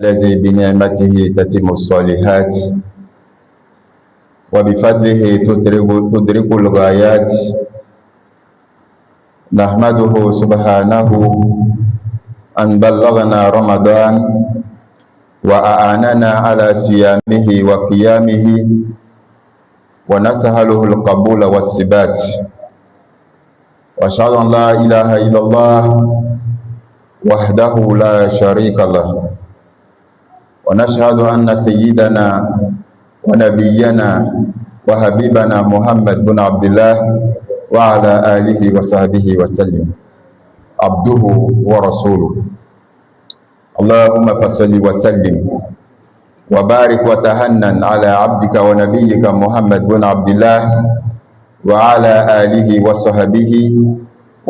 الذي بنعمته تتم الصالحات وبفضله تدرك الغايات. نحمده سبحانه أن بلغنا رمضان وأعاننا على صيامه وقيامه ونسهله القبول والثبات. وأشهد أن لا إله إلا الله وحده لا شريك له، ونشهد أن سيدنا ونبينا وحبيبنا محمد بن عبد الله وعلى آله وصحبه وسلم عبده ورسوله. اللهم فصل وسلم وبارك وتهنن على عبدك ونبيك محمد بن عبد الله وعلى آله وصحبه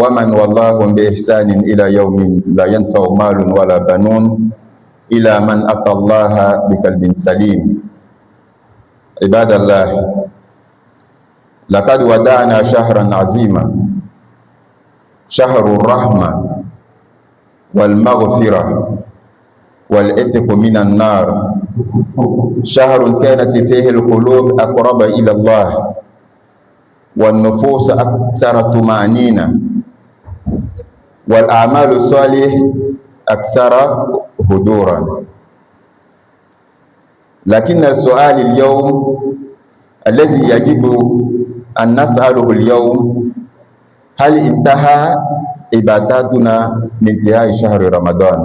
ومن والاهم بإحسان إلى يوم لا ينفع مال ولا بنون إلى من أتى الله بقلب سليم. عباد الله، لقد ودعنا شهرا عظيما، شهر الرحمة والمغفرة والعتق من النار، شهر كانت فيه القلوب أقرب إلى الله والنفوس أكثر طمأنينة والأعمال الصالحة أكثر هدورا. لكن السؤال اليوم الذي يجب أن نسأله اليوم: هل انتهى عباداتنا بانتهاء شهر رمضان؟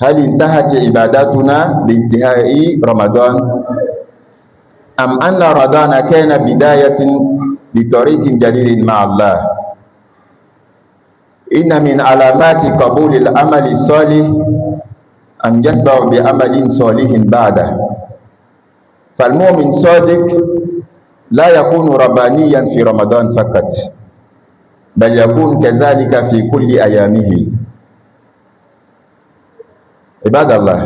هل انتهت عباداتنا بانتهاء رمضان؟ أم أن رمضان كان بداية لطريق جديد مع الله؟ إن من علامات قبول العمل الصالح أن يتبع بعمل صالح بعده. فالمؤمن صادق لا يكون ربانيا في رمضان فقط، بل يكون كذلك في كل أيامه. عباد الله،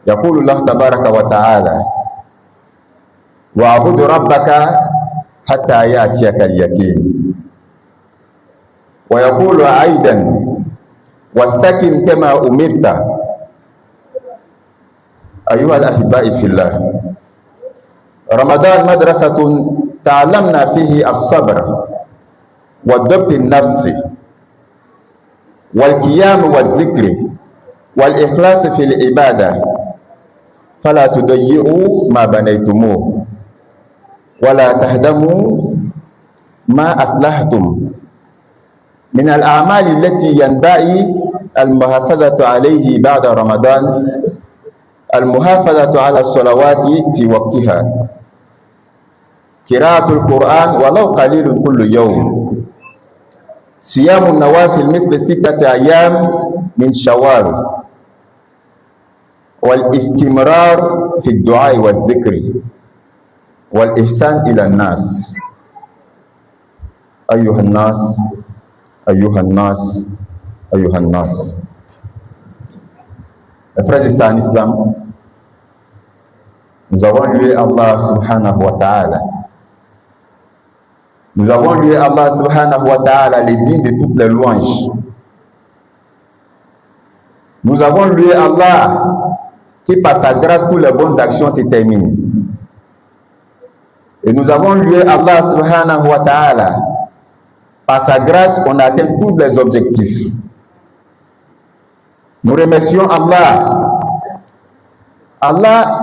يقول الله تبارك وتعالى: واعبد ربك حتى يأتيك اليقين. ويقول أيضا: واستقم كما أمرت. أيها الأحباء في الله، رمضان مدرسة تعلمنا فيه الصبر والضبط النفسي والقيام والذكر والإخلاص في العبادة، فلا تضيعوا ما بنيتموه ولا تهدموا ما أصلحتم. من الأعمال التي ينبغي المحافظة عليه بعد رمضان المحافظة على الصلوات في وقتها، قراءة القرآن ولو قليل كل يوم، صيام النوافل مثل 6 أيام من شوال، والاستمرار في الدعاء والذكر والإحسان إلى الناس. أيها الناس أيها الناس أيها الناس. Frères et sœurs en islam, nous avons loué Allah subhanahu wa ta'ala. Nous avons loué Allah subhanahu wa ta'ala, le digne de toutes les louanges. Nous avons loué Allah qui par sa grâce toutes les bonnes actions se terminent. Et nous avons loué Allah subhanahu wa ta'ala. Par sa grâce, on atteint tous les objectifs. Nous remercions Allah. Allah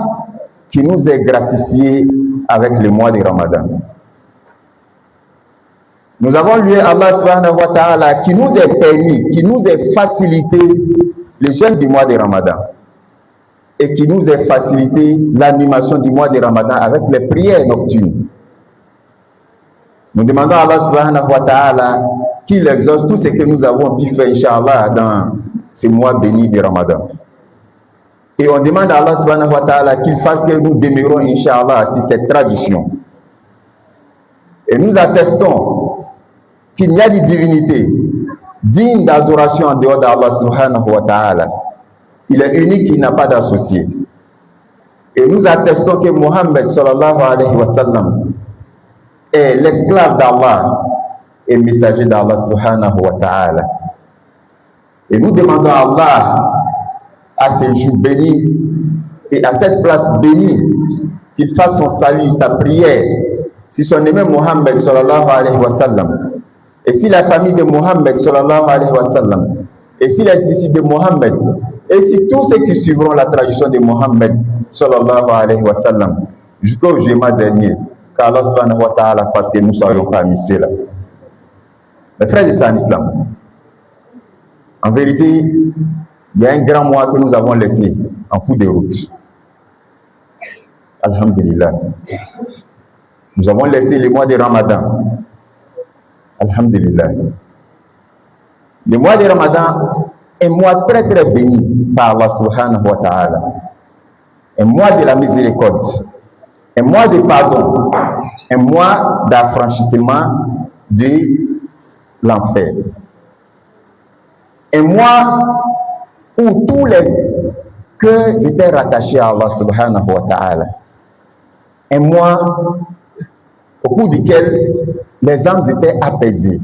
qui nous est gracié avec le mois de Ramadan. Nous avons loué Allah subhanahu wa ta'ala qui nous est permis, qui nous est facilité le jeûne du mois de Ramadan et qui nous est facilité l'animation du mois de Ramadan avec les prières nocturnes. Nous demandons à Allah subhanahu wa ta'ala qu'il exauce tout ce que nous avons pu faire, Inch'Allah, dans ce mois béni de Ramadan. Et on demande à Allah subhanahu wa ta'ala qu'il fasse que nous demeurons, Inch'Allah, sur cette tradition. Et nous attestons qu'il n'y a de divinité digne d'adoration en dehors d'Allah subhanahu wa ta'ala. Il est unique, il n'a pas d'associé. Et nous attestons que Mohammed sallallahu alayhi wa sallam est l'esclave d'Allah et messager d'Allah subhanahu wa ta'ala. Et nous demandons à Allah à ces jours bénis et à cette place bénie, qu'il fasse son salut, sa prière, si son aimé Mohammed sallallahu alayhi wa sallam, et si la famille de Mohammed sallallahu alayhi wa sallam, et si les disciples de Mohammed, et si tous ceux qui suivront la tradition de Mohammed sallallahu alayhi wa sallam, jusqu'au jugement dernier, qu'Allah subhanahu wa ta'ala fasse que nous soyons parmi ceux-là. Mes frères et sœurs en islam, en vérité, il y a un grand mois que nous avons laissé en cours de route. Alhamdulillah. Nous avons laissé le mois de Ramadan. Alhamdulillah. Le mois de Ramadan est un mois très très béni par Allah subhanahu wa ta'ala. Un mois de la miséricorde. Un mois de pardon. Un mois d'affranchissement de l'enfer. Un mois où tous les cœurs étaient rattachés à Allah subhanahu wa ta'ala. Un mois au cours duquel les âmes étaient apaisées.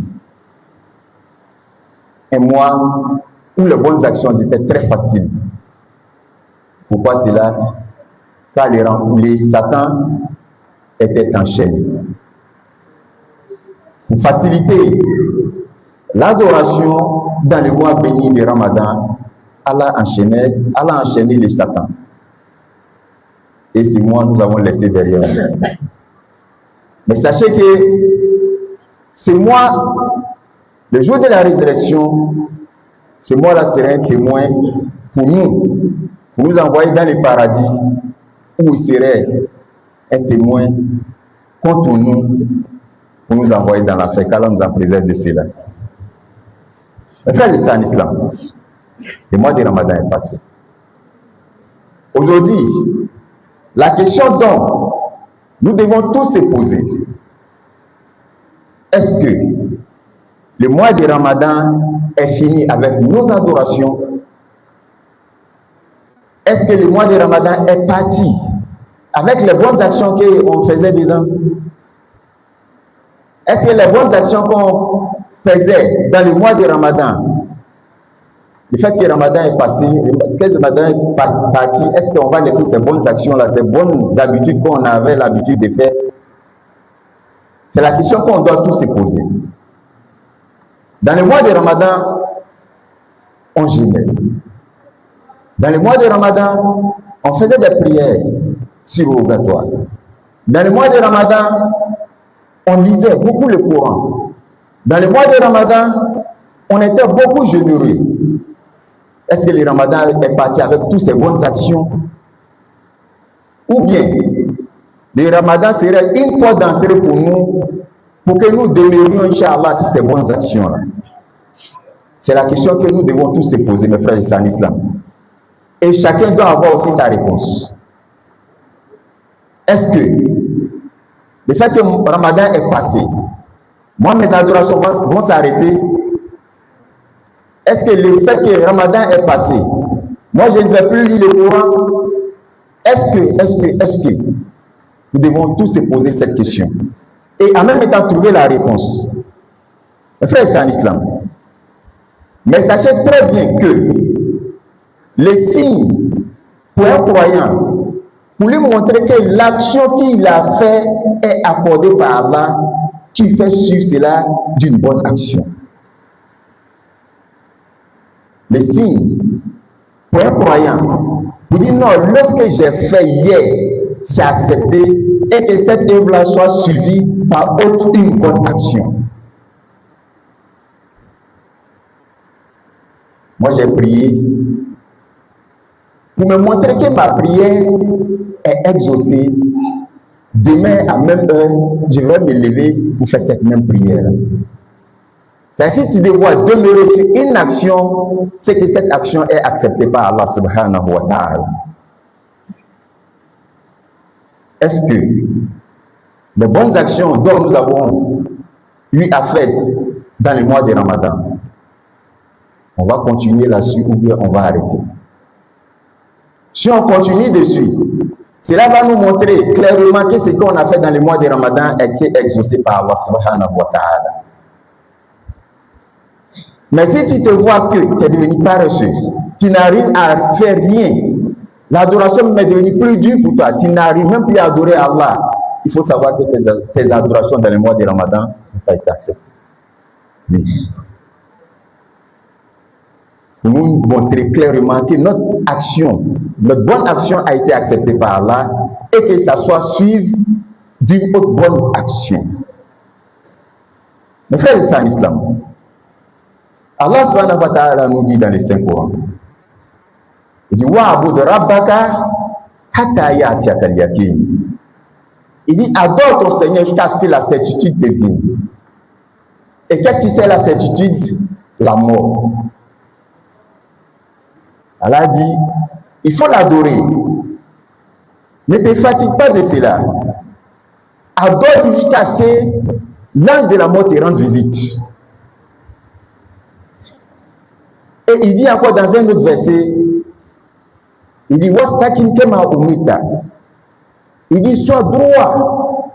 Un mois où les bonnes actions étaient très faciles. Pourquoi cela? Car les Satan étaient enchaînés. Pour faciliter l'adoration dans le mois béni de Ramadan, Allah a enchaîné les Satan. Et ce mois, nous avons laissé derrière nous. Mais sachez que ce mois, le jour de la résurrection, ce mois-là sera un témoin pour nous envoyer dans le paradis, où il serait un témoin contre nous, pour nous envoyer dans l'enfer, qu'Allah nous en préserve de cela. Mes frères et sœurs en islam, le mois de Ramadan est passé. Aujourd'hui, la question dont nous devons tous se poser, est-ce que le mois de Ramadan est fini avec nos adorations? Est-ce que le mois de Ramadan est parti avec les bonnes actions qu'on faisait dedans? Est-ce que les bonnes actions qu'on faisait dans le mois de Ramadan, le fait que le Ramadan est passé, que le Ramadan est parti, est-ce qu'on va laisser ces bonnes actions-là, ces bonnes habitudes qu'on avait l'habitude de faire? C'est la question qu'on doit tous se poser. Dans le mois de Ramadan, on jeûnait. Dans le mois de Ramadan, on faisait des prières surrogatoires. Dans le mois de Ramadan, on lisait beaucoup le Coran. Dans le mois de Ramadan, on était beaucoup généreux. Est-ce que le Ramadan est parti avec toutes ces bonnes actions? Ou bien, le Ramadan serait une porte d'entrée pour nous, pour que nous demeurions, Inch'Allah, sur ces bonnes actions-là? C'est la question que nous devons tous se poser, mes frères et sœurs en islam. Et chacun doit avoir aussi sa réponse. Est-ce que le fait que le Ramadan est passé, moi, mes adorations vont s'arrêter? Est-ce que le fait que le Ramadan est passé, moi, je ne vais plus lire le Coran? Est-ce que nous devons tous se poser cette question et en même temps trouver la réponse? Mes frères et sœurs en islam, mais sachez très bien que les signes pour un croyant, pour lui montrer que l'action qu'il a fait est accordée par Allah, qui fait sur cela d'une bonne action. Les signes pour un croyant, pour dire non, l'œuvre que j'ai fait hier, c'est accepté, et que cette œuvre-là soit suivie par une bonne action. Moi, j'ai prié pour me montrer que ma prière est exaucée. Demain, à même heure, je vais me lever pour faire cette même prière. C'est si tu devoir demeurer sur une action, c'est que cette action est acceptée par Allah subhanahu wa ta'ala. Est-ce que les bonnes actions dont nous avons eu à faire dans le mois de Ramadan, on va continuer là-dessus ou bien on va arrêter? Si on continue dessus, cela va nous montrer clairement que ce qu'on a fait dans le mois de Ramadan est exaucé par Allah subhanahu wa ta'ala. Mais si tu te vois que tu es devenu paresseux, Tu n'arrives à faire rien. L'adoration est devenue plus dure pour toi. Tu n'arrives même plus à adorer Allah. Il faut savoir que tes adorations dans le mois de Ramadan n'ont pas été acceptées. Oui. Pour nous montrer clairement que notre action, notre bonne action a été acceptée par Allah et que ça soit suivi d'une autre bonne action. Mes frères et sœurs en islam, Allah subhanahu wa ta'ala nous dit dans les 5 Corans, il dit wa'bud rabbaka hatta ya'tiyaka al-yaqin. Il dit adore ton Seigneur jusqu'à ce que la certitude te vienne. Et qu'est-ce que c'est la certitude? La mort. Allah dit il faut l'adorer. Ne te fatigue pas de cela. Adore jusqu'à ce que l'ange de la mort te rende visite. Et il dit encore dans un autre verset, il dit wastakin kama umita. Il dit sois droit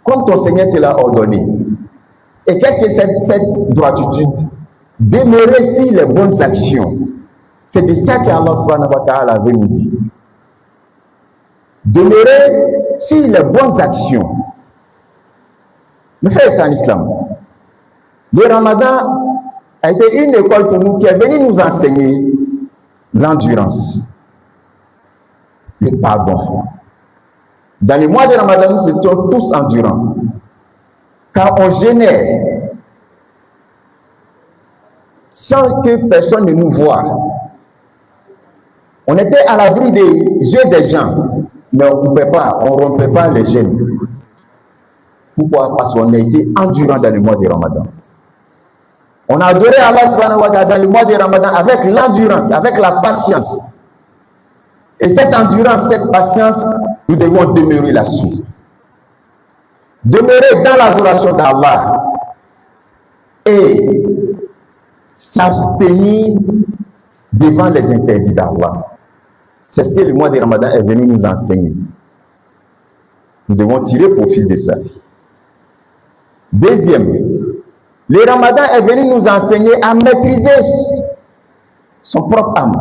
comme ton Seigneur te l'a ordonné. Et qu'est-ce que c'est cette droititude? Demeurer sur les bonnes actions. C'est de ça qu'Allah subhanahu wa ta'ala avait nous dit. Demeurer sur les bonnes actions. Mes frères, c'est en islam. Le Ramadan a été une école pour nous qui est venue nous enseigner l'endurance, le pardon. Dans les mois de Ramadan, nous étions tous endurants. Car on gênait sans que personne ne nous voie. On était à l'abri des yeux des gens, mais on ne pouvait pas, on ne rompait pas les gênes. Pourquoi? Parce qu'on a été endurant dans le mois de Ramadan. On a adoré Allah subhanahu wa ta'ala dans le mois de Ramadan avec l'endurance, avec la patience. Et cette endurance, cette patience, nous devons demeurer là-dessus. Demeurer dans l'adoration d'Allah et s'abstenir devant les interdits d'Allah. C'est ce que le mois de Ramadan est venu nous enseigner. Nous devons tirer profit de ça. Deuxième, le Ramadan est venu nous enseigner à maîtriser son propre âme.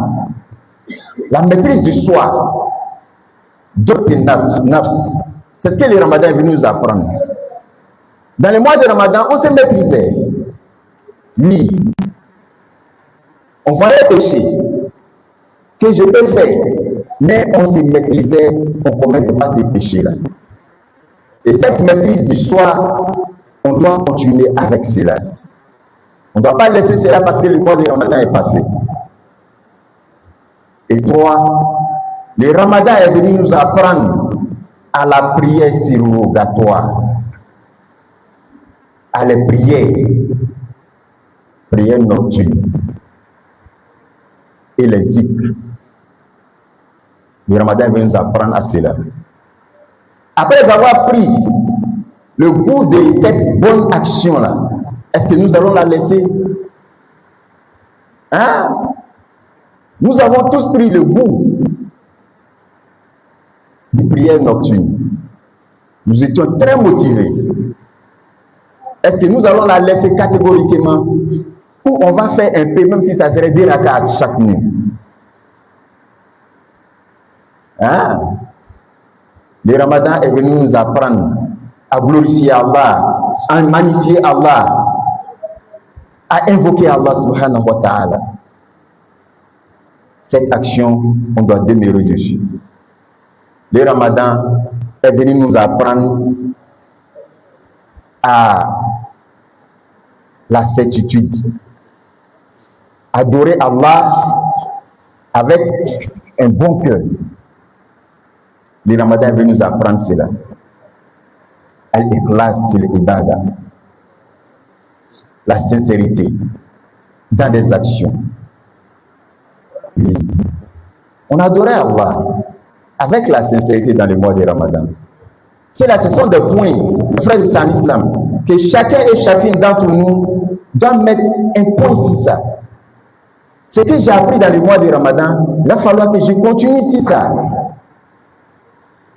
La maîtrise du soi, d'autres nafs. C'est ce que le Ramadan est venu nous apprendre. Dans le mois de Ramadan, on se maîtrisait. Oui. On voyait pécher que je peux faire, mais on se maîtrisait, on ne commettait pas ces péchés-là. Et cette maîtrise du soi, on doit continuer avec cela. On ne doit pas laisser cela parce que le mois de Ramadan est passé. Et 3, le Ramadan est venu nous apprendre à la prière surrogatoire, à les prières nocturnes et les zikrs. Le Ramadan est venu nous apprendre à cela. Après avoir pris le goût de cette bonne action-là, est-ce que nous allons la laisser? Hein? Nous avons tous pris le goût des prières nocturnes. Nous étions très motivés. Est-ce que nous allons la laisser catégoriquement ou on va faire un peu, même si ça serait 2 rakats chaque nuit? Hein? Le Ramadan est venu nous apprendre à glorifier Allah, à magnifier Allah, à invoquer Allah subhanahu wa ta'ala. Cette action, on doit demeurer dessus. Le Ramadan est venu nous apprendre à la certitude. Adorer Allah avec un bon cœur. Le Ramadan est venu nous apprendre cela. Al-Ikhlas fil ibada. La sincérité dans des actions. Oui. On adorait Allah avec la sincérité dans le mois de Ramadan. Ce sont des points, frères et sœurs en islam, que chacun et chacune d'entre nous doit mettre un point sur ça. Ce que j'ai appris dans le mois de Ramadan, il va falloir que je continue sur ça.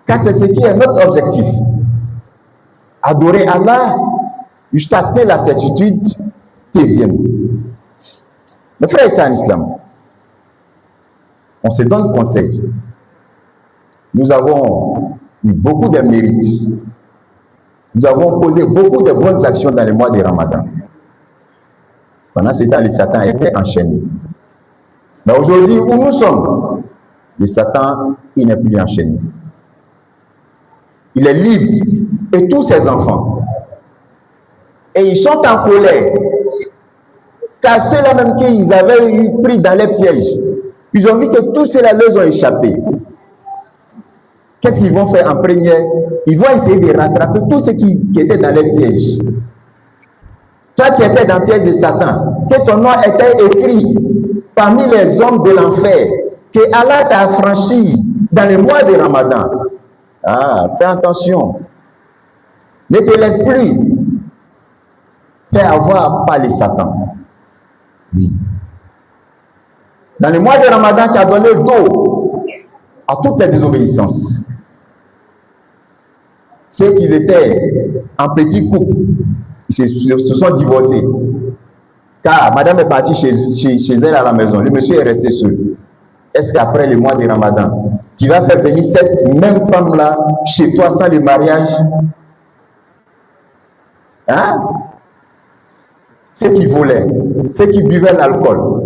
Car c'est ce qui est notre objectif. Adorer Allah jusqu'à ce que la certitude te vienne. Mes frères et sœurs en islam, On se donne conseil. Nous avons eu beaucoup de mérites. Nous avons posé beaucoup de bonnes actions dans les mois de Ramadan. Pendant ce temps, le Satan était enchaîné. Mais aujourd'hui, où nous sommes, le Satan, il n'est plus enchaîné. Il est libre. Et tous ses enfants. Et ils sont en colère. Car ceux-là même qu'ils avaient eu pris dans les pièges, ils ont vu que tous ceux-là leur ont échappé. Qu'est-ce qu'ils vont faire en première? Ils vont essayer de rattraper tous ceux qui étaient dans les pièges. Toi qui étais dans le piège de Satan, que ton nom était écrit parmi les hommes de l'enfer, que Allah t'a affranchi dans les mois de Ramadan. Ah, fais attention. Ne te laisse plus faire avoir par les Satan. Oui. Dans le mois de Ramadan, tu as donné dos à toutes les désobéissances. Ceux qui étaient en petit couple, se sont divorcés. Car madame est partie chez elle à la maison. Le monsieur est resté seul. Est-ce qu'après le mois de Ramadan, tu vas faire venir cette même femme-là chez toi sans le mariage? Hein? Ceux qui volaient, ceux qui buvaient l'alcool.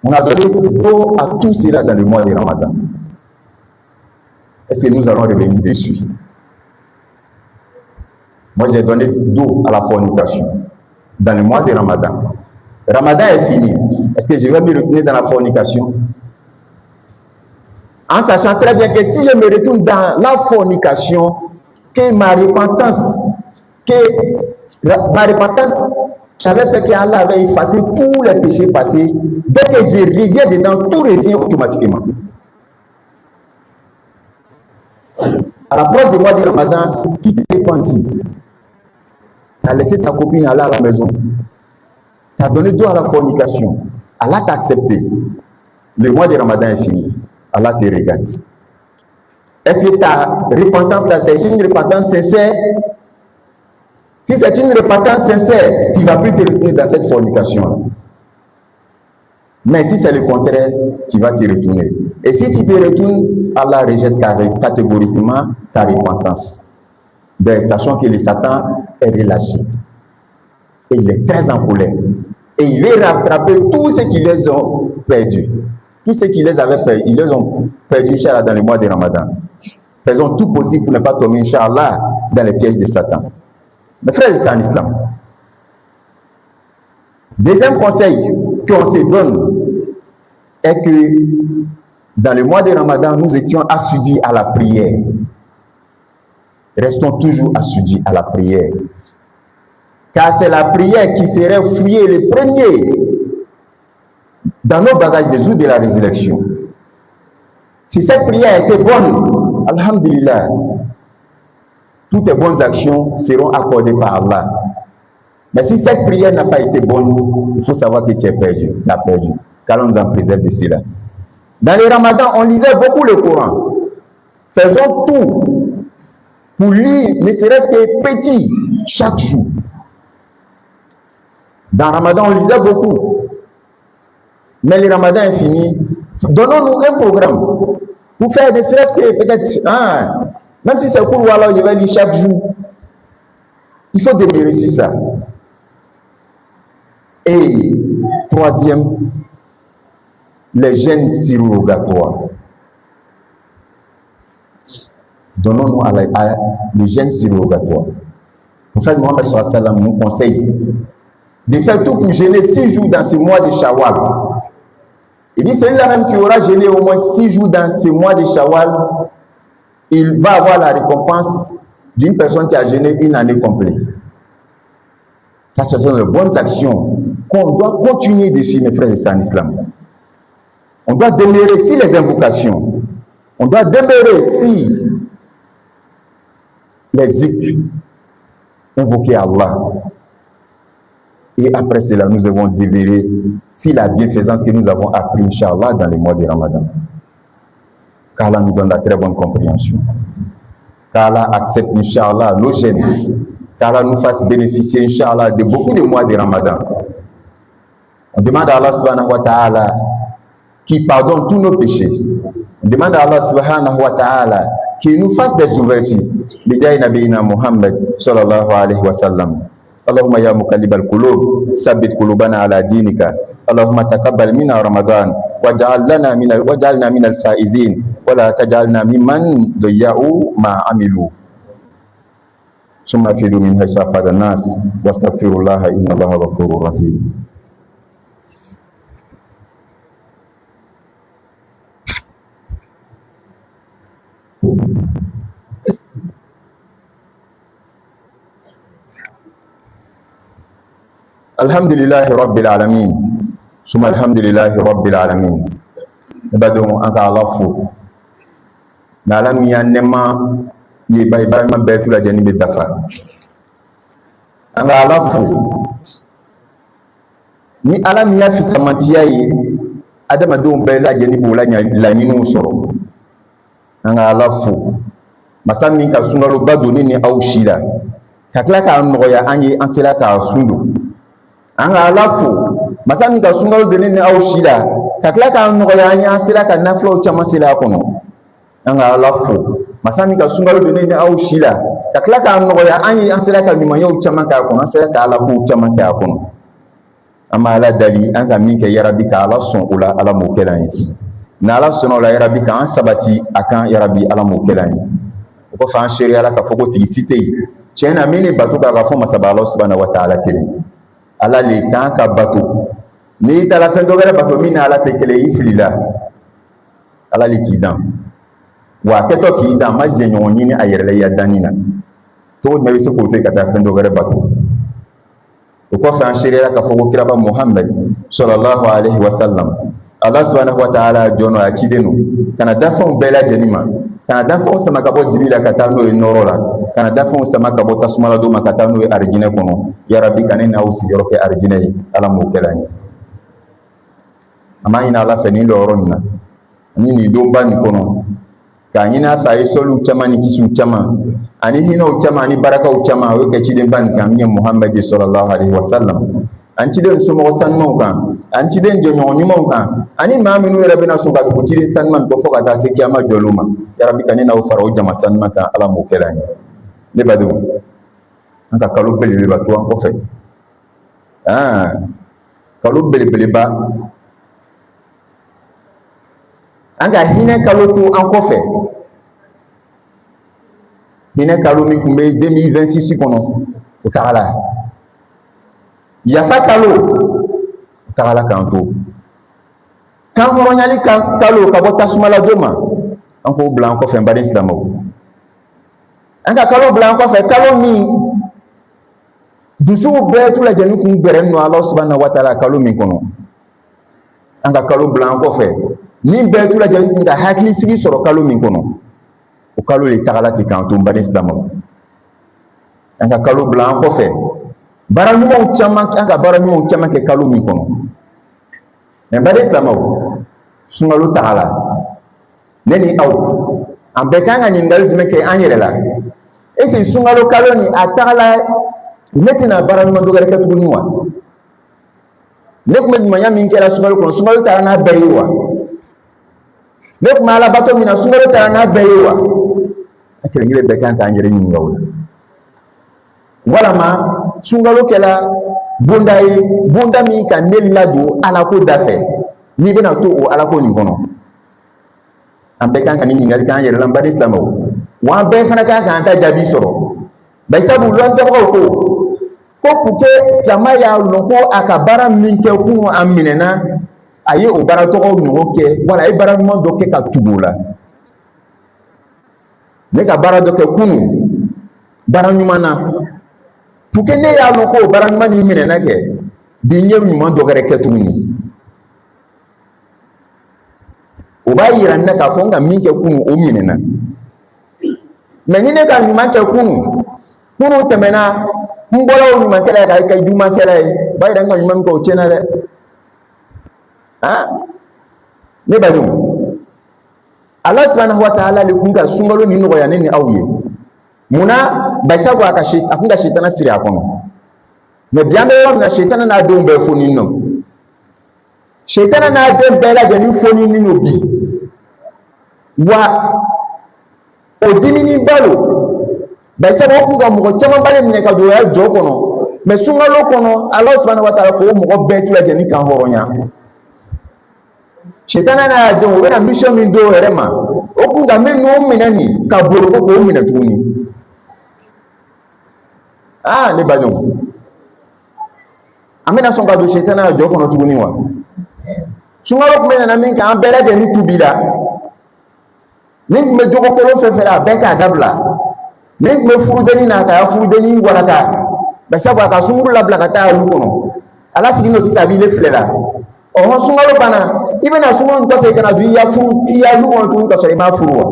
On a donné d'eau à tout cela dans le mois de Ramadan. Est-ce que nous allons revenir dessus? Moi, j'ai donné d'eau à la fornication dans le mois de Ramadan. Ramadan est fini. Est-ce que je vais me retourner dans la fornication? En sachant très bien que si je me retourne dans la fornication, que ma repentance, j'avais fait que Allah avait effacé tous les péchés passés. Dès que je reviens dedans, tout revient automatiquement. À l'approche du mois de Ramadan, tu t'es repenti. Tu as laissé ta copine aller à la maison. Tu as donné d'eau à la fornication. Allah t'a accepté. Le mois de Ramadan est fini. Allah te regarde. Est-ce que ta repentance là, c'est une repentance sincère? Si c'est une repentance sincère, tu ne vas plus te retourner dans cette fornication. Mais si c'est le contraire, tu vas te retourner. Et si tu te retournes, Allah rejette catégoriquement ta repentance. Ben, sachant que le Satan est relâché. Et il est très en colère. Et il veut rattraper tous ceux qui les ont perdus. Tous ceux qui les avaient perdus, ils les ont perdus, Inch'Allah, dans le mois de Ramadan. Faisons tout possible pour ne pas tomber, Inch'Allah, dans les pièges de Satan. Mes frères et sœurs en islam. Deuxième conseil qu'on se donne est que dans le mois de Ramadan, nous étions assidus à la prière. Restons toujours assidus à la prière. Car c'est la prière qui serait fouillée le premier dans nos bagages des jours de la résurrection. Si cette prière était bonne, alhamdulillah, toutes tes bonnes actions seront accordées par Allah. Mais si cette prière n'a pas été bonne, il faut savoir que tu es perdu, tu as perdu. Qu'Allah nous en préserve de cela. Dans les ramadans, on lisait beaucoup le Coran. Faisons tout pour lire, ne serait-ce que petit, chaque jour. Dans le ramadan, on lisait beaucoup. Mais le ramadan est fini. Donnons-nous un programme pour faire ne serait-ce que peut-être, même si c'est court, alors je vais lire chaque jour. Il faut demeurer sur ça. Et troisième, les jeûnes surrogatoires. Donnons-nous à les jeûnes surrogatoires. En fait, Mohammed sallallahu alayhi wa sallam nous conseille de faire tout pour jeûner 6 jours dans ce mois de Shawwal. Il dit, celui-là même qui aura jeûné au moins 6 jours dans ce mois de Shawwal, il va avoir la récompense d'une personne qui a jeûné une année complète. Ça, ce sont de bonnes actions qu'on doit continuer dessus, mes frères et sœurs en islam. On doit demeurer sur les invocations. On doit demeurer sur les zikrs. Invoquer Allah. Et après cela, nous devons demeurer sur la bienfaisance que nous avons appris, Inch'Allah, dans les mois de Ramadan. Qu'Allah nous donne la très bonne compréhension. Qu'Allah accepte, Inch'Allah, nos jeûnes. Qu'Allah nous fasse bénéficier, Inch'Allah, de beaucoup de mois de Ramadan. On demande à Allah subhanahu wa ta'ala qui pardonne tous nos péchés. Demande à Allah subhanahu wa ta'ala qu'il nous fasse des ouvertures. Bijaï nabiyina Muhammad sallallahu alayhi wa sallam. اللهم يا مقلب القلوب ثبت قلوبنا على دينك. اللهم تقبل منا رمضان واجعلنا من الفائزين ولا تجعلنا ممن ضيعوا ما عملوا. ثم افيدوا من حيث افاض الناس واستغفروا الله ان الله غفور رحيم. Alhamdulillah Rabbil Alamin. Suma alhamdulillah Rabbil Alamin. Ibadon aka alafu. Na alam ya nema ye bay ma betu la jani be dafa. Anga alafu. Ni alam ya fi samantiya ye adama don be la jani bo la nyinu soro. Anga alafu. Masami ka sungalo badoni ni au shida. Kakla ka noya anye ansela ka sundu. Anga alafu masami ka sungalo deni ni au shida kakla ka noya anya sira ka naflo chama sila kono. Anga alafu masami ka sungalo deni ni au shida kakla ka noya anya sira ka nyuma yo chama ka kono sira ka ala ku chama ka kono. Ama ala dali anga minke yarabi ka ala son ula ala mo kelan na ala son ula yarabi ka an sabati akan yarabi ala mo kelan ko fa sheri ala ka foko tigisite chena mini batu ka fo masaba Allah subhanahu wa ta'ala kelen. Ala le kan ka bato ni ta la fen dogere bato mina ala te kele iflila ala le kidan wa keto kidan ma je nyon ni ayerele ya danina to na se ko te ka ta fen dogere bato ko fa shirira ka fogo kiraba Muhammad sallallahu alaihi wasallam. Allah subhanahu wa ta'ala jono a chidenu kana dafon bela jenima kana dafon sama ka bo jibila ka ta no inorola kana dafon sama ka bo tasmala do makata no arjine kono ya rabbi kanena usigero ke arjine ala mo kelani ama ina ala feni lo ronna ni domba ni kono ka nyina fa isolu chama ni kisu chama ani hino chama ni baraka u chama we ke chide ban kan ni Muhammad sallallahu alaihi wasallam an chide sumo sanmo kan an chide jonyo nyimo kan ani maminu rabbina so ba ko chide sanman ko foka ta se kiyama joluma ya rabbi kanena u faro jama sanma kan ala mo kelani le badu anka kalu bele ba to an ko fe kalu bele ba anga hine kalu to an ko fe hine kalu mi kumbe 2026 kono o taala yafa kalu taala kanto kan ho nyali kan kalu ka bota sumala doma an ko blan ko fe mbadi islamo anga kalo blanco fe kalo mi dusu betu la jani kun beren no Allah subhanahu wa ta'ala kalo mi kono anga kalo blanco fe ni betu la jani kun da hakli sigi soro kalo mi kono o kalo le tagalati kan to mbani islamo anga kalo blanco fe baranu mo chama anga baranu mo chama ke kalo mi kono mbani islamo sungalu tagala neni aw ambekanga nyingal dumeke anyerela ese sungalo kaloni atala metina baranu mandogare ka tuniwa nekuma manya minkera sungalo kono sungalo tarana bayiwa nekuma ala bato mina sungalo tarana bayiwa akire ngire bekanga anyere nyingawula wala ma sungalo kela bunda mi ka neladu ala ko dafe ni bena to o ala ko ni kono ambekanga ni ngali kan yere lamba islamo wa be fana ka kan ta jabi soro bay sabu lon to ko puke islama ya lon ko akabara min ke ku aminena aye o bara to ko no ke wala e bara mo do ke ka tubula ne ka bara do ke kunu bara nyumana puke ne ya lon ko bara nyumani minena ke bi nyem mo do gare ke tuni o ba yira na ka fonga min ke kunu o minena menine ka nyuma ke kunu temena mbola o nyuma kala ka juma kala ba ira nga nyuma ko chena le ne ba ñu Allah subhanahu wa ta'ala li kunga sungalo ni no ya nini awye muna baisabu akunga shetana siri akono me biambe yo na shetana na do mbe foni no Shetana n'a den bɛɛ lajɛlen foni ni o bi wa o dimini balo bɛ sababu kun ka mɔgɔ caman bali minɛ ka don ya jɔ kɔnɔ mais sunkalo kɔnɔ Allah subhanahu wa ta'ala ko mɔgɔ bɛɛ tu lajɛlen kan hɔrɔnya. Shetana n'a den o bɛna mission min do yɛrɛ ma o kun ka min n'o minɛ ni ka bolo ko k'o minɛ tuguni. Ne baɲɔgɔn an bɛna sɔn ka don Shetana ka jɔ kɔnɔ tuguni wa? Sunkalo kun bɛ nana min kan an bɛɛ lajɛlen tubi la min kun bɛ jogo kolon fɛn fɛn la a bɛɛ k'a dabila min kun bɛ furudeni na k'a furudeni waraka bɛ sabu a ka sunkuru labila ka taa olu kɔnɔ Ala sigi n'o sisan a b'i le filɛ la sunkalo banna i bɛna sunkalo kɔfɛ ka na don i ya lu kɔnɔ tuguni ka sɔrɔ i m'a furu wa?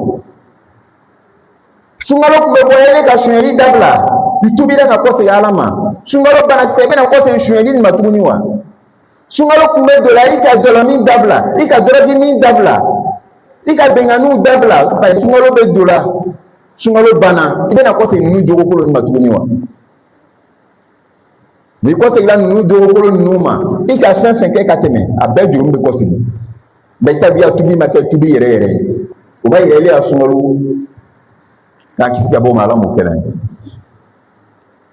Sunkalo kun bɛ bɔ e ka sonyɛli dabila i tubila ka kɔsegin Ala ma sunkalo banna sisan i bɛna kɔsegin sonyɛli nin ma tuguni wa? Sunkalo kun bɛ don la i ka dɔlɔ min dabila i ka dɔrɔdi min dabila i ka bɛnganiw dabila parce sunkalo bɛ don la sunkalo banna i bɛna kɔsegin ninnu jogo kolon nin ma tuguni wa? N'i kɔsegila ninnu jogo kolon ninnu ma i ka fɛn fɛn kɛ ka tɛmɛ a bɛɛ juru bɛ kɔsegin bɛɛ sabu ya tubi ma kɛ tubi yɛrɛ yɛrɛ ye o b'a yira ile ya sunkalo k'a kisi ka bɔ ma Ala m'o kɛra ye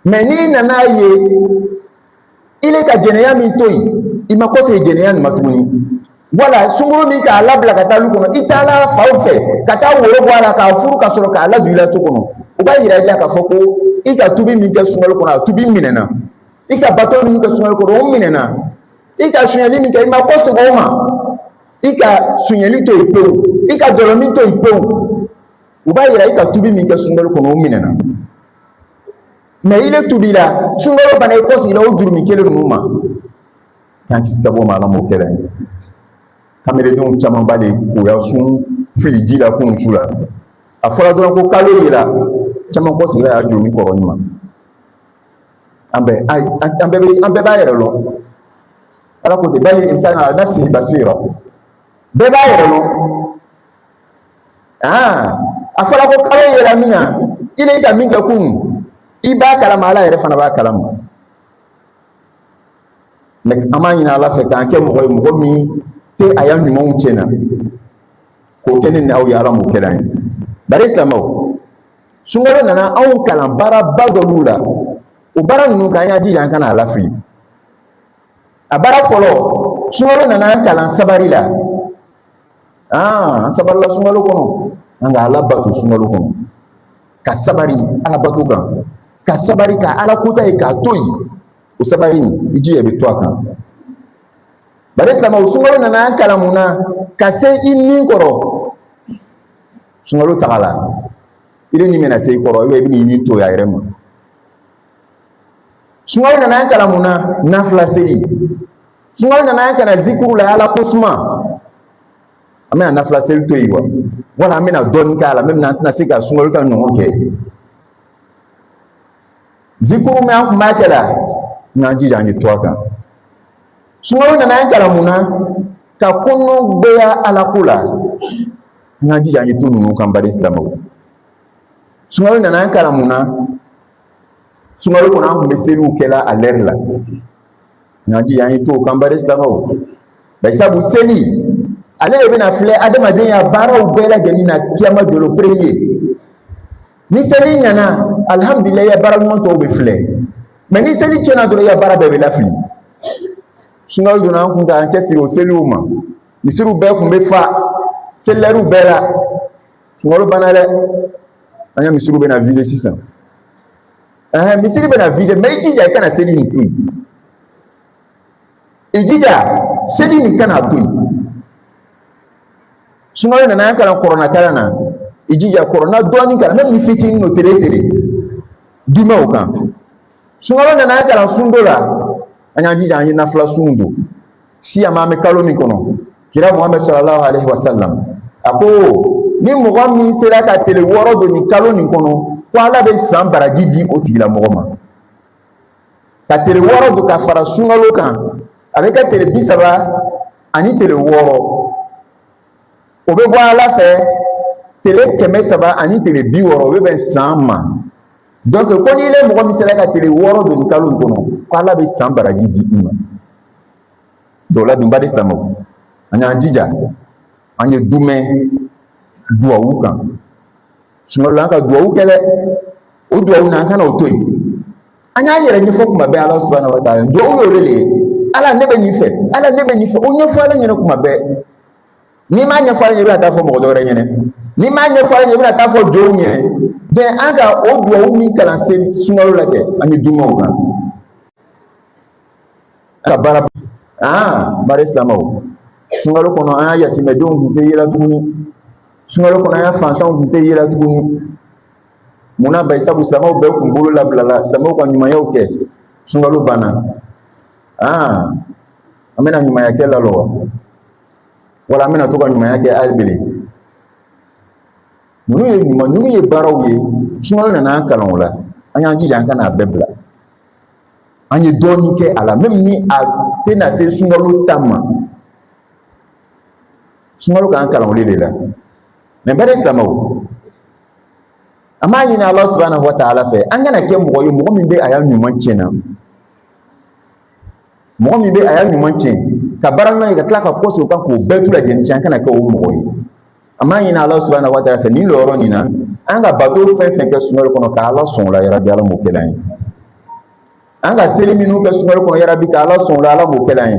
mais n'i nana ye ile ka jɛnɛya min to yen i ma kɔsegin jɛnɛya nin ma tuguni wala sunkalo min k'a labila ka taa lu kɔnɔ i taala faw fɛ ka taa woro bɔ a la k'a furu ka sɔrɔ k'a ladon i la so kɔnɔ o b'a yira ile k'a fɔ ko i ka tubi min kɛ sunkalo kɔnɔ a tubi minɛna i ka bato min kɛ sunkalo kɔnɔ o minɛna i ka sunyɛli min kɛ i ma kɔsegin o ma i ka sunyɛli to yen pewu i ka dɔlɔ min to yen pewu o b'a yira i ka tubi min kɛ sunkalo kɔnɔ o minɛna mais ile tubi la sunkalo banna i kɔsegila o jurumi kelen ninnu ma k'an kisi ka bɔ ma Ala m'o kɛra ye kamelendenw caman ba de koya sun fili ji la kunun su la a fɔra dɔrɔn ko kalo yera caman kɔsegila y'a jurumi kɔrɔni ma an bɛɛ b'a yɛrɛ lɔn Ala ko ten bali insana ala nafsihi basira bɛɛ b'a yɛrɛ lɔn a fɔra ko kalo yera min na i ka min kɛ kunun i b'a kalama Ala yɛrɛ fana b'a kalama mais an b'a ɲini Ala fɛ k'an kɛ mɔgɔ ye mɔgɔ min tɛ a ya ɲumanw tiɲɛna k'o kɛ ne ni aw ye Ala m'o kɛra ye bari silamɛw sunkalo nana anw kalan baaraba dɔw la o baara ninnu kan an y'a jija an kana a lafili a baara fɔlɔ sunkalo nana an kalan sabari la an sabarila sunkalo kɔnɔ an ka Ala bato sunkalo kɔnɔ ka sabari Ala bato kan ka sabari ka Ala kota ye k'a to yen o sabari i jija i bɛ to a kan bari silamɛw sunkalo nana an kalan mun na ka se i nin kɔrɔ sunkalo taga la i ni bɛna se i kɔrɔ i bɛ n'i nin to a yɛrɛ ma sunkalo nana an kalan mun na nafila seli sunkalo nana an kalan zikuru la Ala ko suma an bɛna nafila seli to yen wa wala an bɛna dɔɔnin k'a la même an tɛna se ka sunkalo ta ɲɔgɔn kɛ zikuru min an kun b'a kɛ la n'an jija an ye to a kan sunkalo nana an kalan mun na ka kɔnɔ gbɛya Ala ko la n'an jija an ye to ninnu kan bari silamɛw sunkalo nana an kalan mun na sunkalo kɔnɔ an kun bɛ seliw kɛla a l'heure la n'an jija an ye to o kan bari silamɛw bari sabu seli ale de bɛna filɛ adamadenya baaraw bɛɛ lajɛlen na kiyama jolo premier ni seli ɲana alhamdulillah i ya baara ɲuman tɔw bɛ filɛ mais ni seli tiɲɛna dɔrɔn i ya baara bɛɛ bɛ lafili sunkalo donna an kun ka an cɛsiri o seliw ma misiriw bɛɛ kun bɛ fa selilɛriw bɛɛ la sunkalo banna dɛ an ka misiriw bɛna vide sisan misiri bɛna vide mais i jija i kana seli nin to yen i jija seli nin kana to yen sunkalo nana an kalan kɔrɔna kalan na i jija kɔrɔna dɔɔnin kalan même ni fitinin no tere dumɛnw kan sunkalo nana an kalan sun dɔ la an y'an jija an ye nafila sun don siya ma an bɛ kalo min kɔnɔ kira Muhammad sallallahu alaihi wasallam a ko ni mɔgɔ min sera ka tile 6 don nin kalo nin kɔnɔ ko Ala bɛ san baraji di o tigilamɔgɔ ma ka tile 6 don ka fara sunkalo kan a bɛ kɛ tile 30 ani tile 6 o bɛ bɔ Ala fɛ tile 300 ani tile 60 o bɛ bɛn san ma donc ko n'i le mɔgɔ min sera ka tile 6 don nin kalo in kɔnɔ ko Ala bɛ san baraji di i ma dola dumba Islam anya jija anya dume dua wukan sunga lanka dua wukele o dua wuna kana otoi anya yere ni fokuma be Allah subhanahu wa ta'ala dua wo rele ala nebe ni fe o nyefo ala nyene kuma be ni ma nyefo ala nyebe ata fo mo do re nyene ni ma nyefo ala nyebe ata fo jo nyene de anga o dua wu min kala se sunga la ke anya dume wukan bara bara Islam sungalo kono aya yatime dongu te yela tuguni sungalo kono aya fantan te yela tuguni muna ba isabu Islam be kumbulu la blala Islam kwa nyuma yao ke sungalo bana amena nyuma yake la lo wala amena toka nyuma yake albele nunu ye barawe sungalo na kalonla anya njija kana bebla anye doni ke ala même ni a pena se sungalo tama sungalo kan kalan wele la mais bare Islam ama yina Allah subhanahu wa ta'ala fe an gana ke mo min be aya nyuman cena mo min be aya nyuman cen ka baranga ga tla ka koso ka ko betu la den cen kana ka o mo yi ama yina Allah subhanahu wa ta'ala fe ni loro ni na an ga bato fe ke sungalo kono ka Allah son la ya rabbi Allah mo kelan anga seliminu ke sungalo kono ya rabbi ka Allah son la Allah mo kelan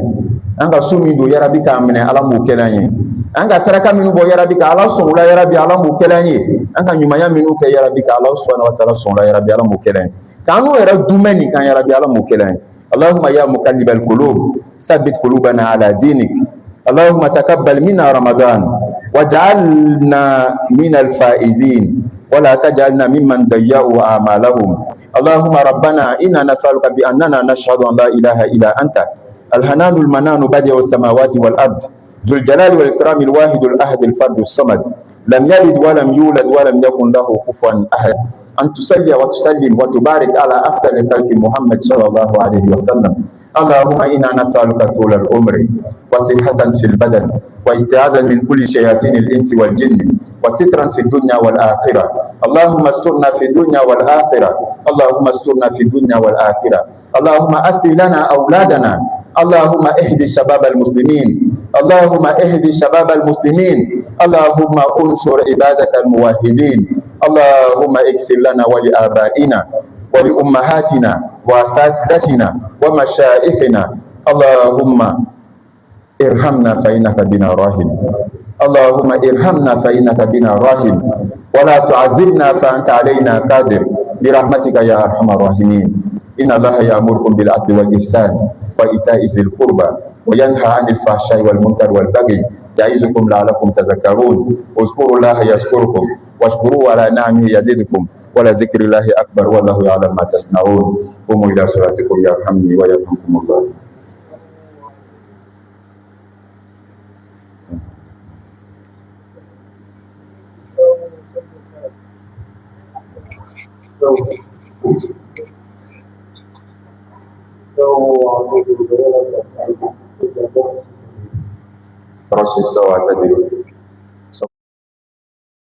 anga sumi do ya rabbi ka amene Allah mo kelan anga saraka minu bo ya rabbi ka Allah son la ya rabbi Allah mo kelan anga nyumaya minu ke ya rabbi ka Allah subhanahu wa ta'ala son la ya rabbi Allah mo kelan kanu era dumeni kan ya rabbi Allah mo kelan Allahumma ya muqallibal qulub sabbit qulubana ala dinik Allahumma taqabbal minna ramadan waj'alna minal faizin wala taj'alna mimman dayya'u a'malahum Allahumma rabbana inna nas'aluka bi annana nashhadu an la ilaha illa anta al-hananul mananu badi'us samawati wal ard ذو الجلال والإكرام الواحد الأحد الفرد الصمد لم يلد ولم يولد ولم يكن له كفوا أحد أن تصلي وتسلم وتبارك على أفضل خلق محمد صلى الله عليه وسلم اللهم إنا نسألك طول العمر وصحة في البدن واستعاذا من كل شياطين الإنس والجن وسترا في الدنيا والآخرة اللهم استرنا في الدنيا والآخرة اللهم استرنا في الدنيا والآخرة اللهم أصلح لنا أولادنا اللهم اهد شباب المسلمين اللهم اهد شباب المسلمين اللهم انصر عبادك الموحدين اللهم اغفر لنا ولآبائنا ولأمهاتنا وأساتذتنا ومشائخنا اللهم ارحمنا فإنك بنا راحم اللهم ارحمنا فإنك بنا راحم ولا تعذبنا فأنت علينا قادر برحمتك يا أرحم الراحمين إن الله يأمركم بالعدل والإحسان وإيتاء ذي القربى وينهى عن الفحشاء والمنكر والبغي يعظكم لعلكم تذكرون اذكروا الله يذكركم واشكروه على نعمه يزدكم ولذكر الله أكبر والله يعلم ما تصنعون قوموا إلى صلاتكم يرحمني ويرحمكم الله. Proses sawat tadi.